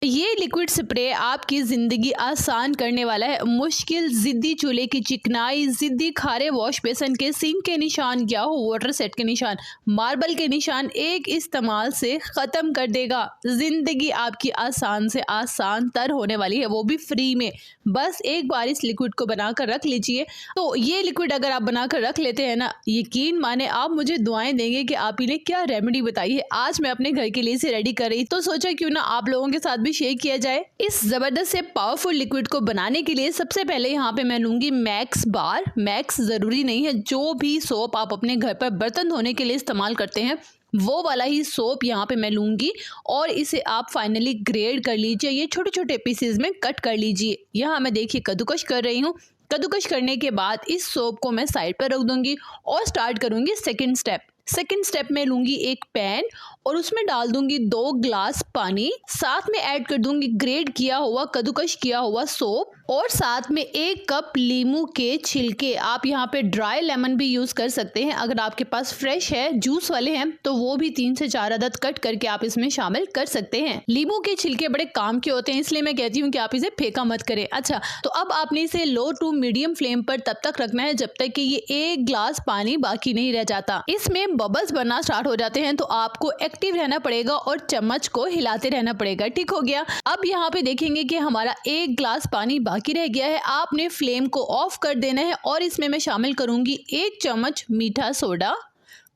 ये liquid spray आपकी ज़िंदगी आसान करने वाला है। मुश्किल ज़िद्दी चूल्हे की चिकनाई, ज़िद्दी खारे वॉश बेसन के सिंक के निशान या वाटर सेट के निशान, मार्बल के निशान एक इस्तेमाल से ख़त्म कर देगा। ज़िंदगी आपकी आसान से आसान तर होने वाली है, वो भी फ्री में। बस एक बार इस लिक्विड को बनाकर रख लीजिए। तो ये लिक्विड अगर आप बनाकर रख लेते हैं ना, यकीन माने आप मुझे दुआएं देंगे कि आप इन्हें क्या रेमेडी बताई है। आज मैं अपने घर के लिए इसे रेडी कर रही, तो सोचा क्यों ना आप लोगों के साथ भी शेयर किया जाए। इस जबरदस्त से पावरफुल लिक्विड को बनाने के लिए सबसे पहले यहाँ पे मैं लूंगी मैक्स बार। मैक्स जरूरी नहीं है, जो भी सोप आप अपने घर पर बर्तन धोने के लिए इस्तेमाल करते हैं वो वाला ही सोप यहाँ पे मैं लूंगी और इसे आप फाइनली ग्रेड कर लीजिए। ये छोटे छोटे पीसेस में कट कर लीजिए। यहाँ मैं देखिए कद्दूकश कर रही हूँ। कद्दूकश करने के बाद इस सोप को मैं साइड पर रख दूंगी और स्टार्ट करूंगी सेकंड स्टेप। सेकंड स्टेप में लूंगी एक पैन और उसमें डाल दूंगी 2 ग्लास पानी, साथ में ऐड कर दूंगी ग्रेट किया हुआ कद्दूकश किया हुआ सोप और साथ में 1 कप लीमू के छिलके। आप यहाँ पे ड्राई लेमन भी यूज कर सकते हैं। अगर आपके पास फ्रेश है, जूस वाले हैं, तो वो भी 3 से 4 अदद कट करके आप इसमें शामिल कर सकते हैं। लीमू के छिलके बड़े काम के होते हैं, इसलिए मैं कहती हूँ कि आप इसे फेंका मत करें। अच्छा, तो अब आपने इसे लो टू मीडियम फ्लेम पर तब तक रखना है जब तक कि ये 1 ग्लास पानी बाकी नहीं रह जाता। इसमें बबल्स बनना स्टार्ट हो जाते हैं तो आपको एक्टिव रहना पड़ेगा और चम्मच को हिलाते रहना पड़ेगा। ठीक हो गया। अब यहाँ पे देखेंगे कि हमारा 1 ग्लास पानी बाकी रह गया है। आपने फ्लेम को ऑफ कर देना है और इसमें मैं शामिल करूंगी 1 चम्मच मीठा सोडा,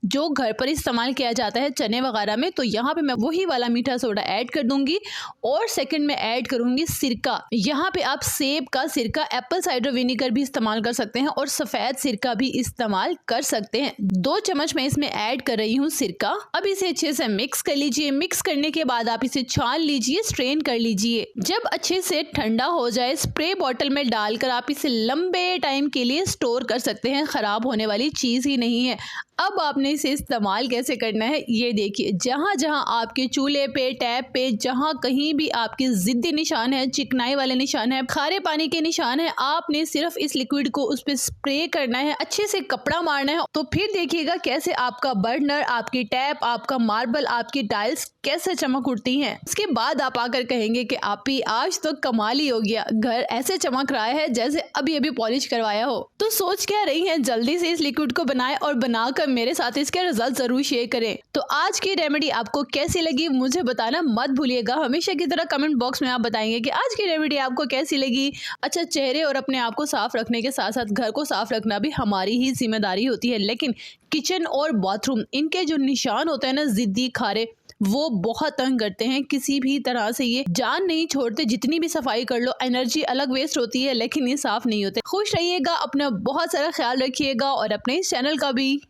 जो घर पर इस्तेमाल किया जाता है चने वगैरह में। तो यहाँ पे मैं वही वाला मीठा सोडा ऐड कर दूंगी और सेकंड में ऐड करूंगी सिरका। यहाँ पे आप सेब का सिरका, एप्पल साइडर विनेगर भी इस्तेमाल कर सकते हैं और सफ़ेद सिरका भी इस्तेमाल कर सकते हैं। 2 चम्मच मैं इसमें ऐड कर रही हूँ सिरका। अब इसे अच्छे से मिक्स कर लीजिए। मिक्स करने के बाद आप इसे छान लीजिए, स्ट्रेन कर लीजिए। जब अच्छे से ठंडा हो जाए, स्प्रे बॉटल में डालकर आप इसे लंबे टाइम के लिए स्टोर कर सकते हैं। खराब होने वाली चीज़ ही नहीं है। अब आपने इसे इस्तेमाल कैसे करना है ये देखिए। जहाँ जहाँ आपके चूल्हे पे, टैप पे, जहाँ कहीं भी आपके जिद्दी निशान है, चिकनाई वाले निशान है, खारे पानी के निशान है, आपने सिर्फ इस लिक्विड को उस पे स्प्रे करना है, अच्छे से कपड़ा मारना है। तो फिर देखिएगा कैसे आपका बर्नर, आपकी टैप, आपका मार्बल, आपकी टाइल्स कैसे चमक उठती हैं। उसके बाद आप आकर कहेंगे कि आप ही आज तो कमाल ही हो गया, घर ऐसे चमक रहा है जैसे अभी अभी पॉलिश करवाया हो। तो सोच क्या रही हैं, जल्दी से इस लिक्विड को बनाएं और बनाकर मेरे साथ इसके रिजल्ट जरूर शेयर करें। तो आज की रेमेडी आपको कैसी लगी मुझे बताना मत भूलिएगा। हमेशा की तरह कमेंट बॉक्स में आप बताएंगे कि आज की रेमेडी आपको कैसी लगी। अच्छा, चेहरे और अपने आप को साफ रखने के साथ साथ घर को साफ रखना भी हमारी ही जिम्मेदारी होती है, लेकिन किचन और बाथरूम, इनके जो निशान होते हैं ना जिद्दी खारे, वो बहुत तंग करते हैं। किसी भी तरह से ये जान नहीं छोड़ते। जितनी भी सफाई कर लो, एनर्जी अलग वेस्ट होती है, लेकिन ये साफ नहीं होते। खुश रहिएगा, अपना बहुत सारा ख्याल रखिएगा और अपने इस चैनल का भी।